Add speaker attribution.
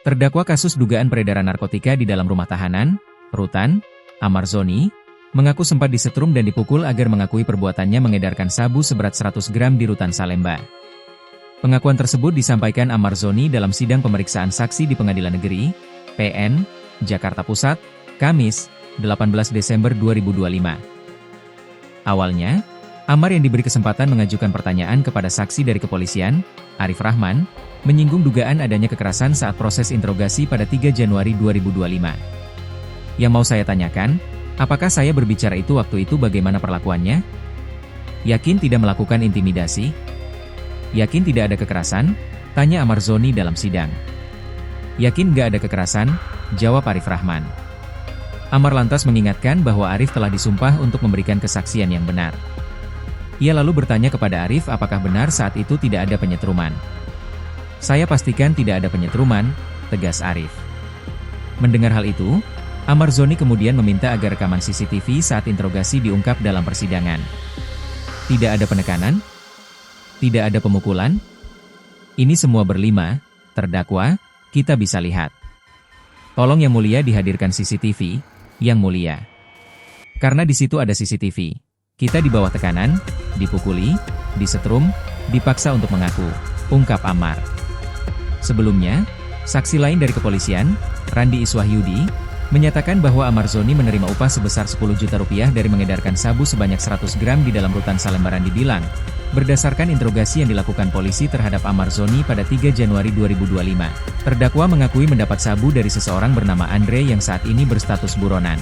Speaker 1: Terdakwa kasus dugaan peredaran narkotika di dalam rumah tahanan, Rutan, Amar Zoni, mengaku sempat disetrum dan dipukul agar mengakui perbuatannya mengedarkan sabu seberat 100 gram di Rutan Salemba. Pengakuan tersebut disampaikan Amar Zoni dalam sidang pemeriksaan saksi di Pengadilan Negeri, PN, Jakarta Pusat, Kamis, 18 Desember 2025. Awalnya, Amar yang diberi kesempatan mengajukan pertanyaan kepada saksi dari kepolisian, Arif Rahman, menyinggung dugaan adanya kekerasan saat proses interogasi pada 3 Januari 2025. Yang mau saya tanyakan, apakah saya berbicara itu waktu itu bagaimana perlakuannya? Yakin tidak melakukan intimidasi? Yakin tidak ada kekerasan? Tanya Amar Zoni dalam sidang. Yakin nggak ada kekerasan? Jawab Arif Rahman. Amar lantas mengingatkan bahwa Arif telah disumpah untuk memberikan kesaksian yang benar. Ia lalu bertanya kepada Arif apakah benar saat itu tidak ada penyetruman. Saya pastikan tidak ada penyetruman, tegas Arif. Mendengar hal itu, Amar Zoni kemudian meminta agar rekaman CCTV saat interogasi diungkap dalam persidangan. Tidak ada penekanan? Tidak ada pemukulan? Ini semua berlima, terdakwa, kita bisa lihat. Tolong Yang Mulia dihadirkan CCTV, Yang Mulia. Karena di situ ada CCTV. Kita di bawah tekanan, dipukuli, disetrum, dipaksa untuk mengaku, ungkap Amar. Sebelumnya, saksi lain dari kepolisian, Randi Iswahyudi, menyatakan bahwa Amar Zoni menerima upah sebesar 10 juta rupiah dari mengedarkan sabu sebanyak 100 gram di dalam Rutan Salemba Dibilang, berdasarkan interogasi yang dilakukan polisi terhadap Amar Zoni pada 3 Januari 2025. Terdakwa mengakui mendapat sabu dari seseorang bernama Andre yang saat ini berstatus buronan.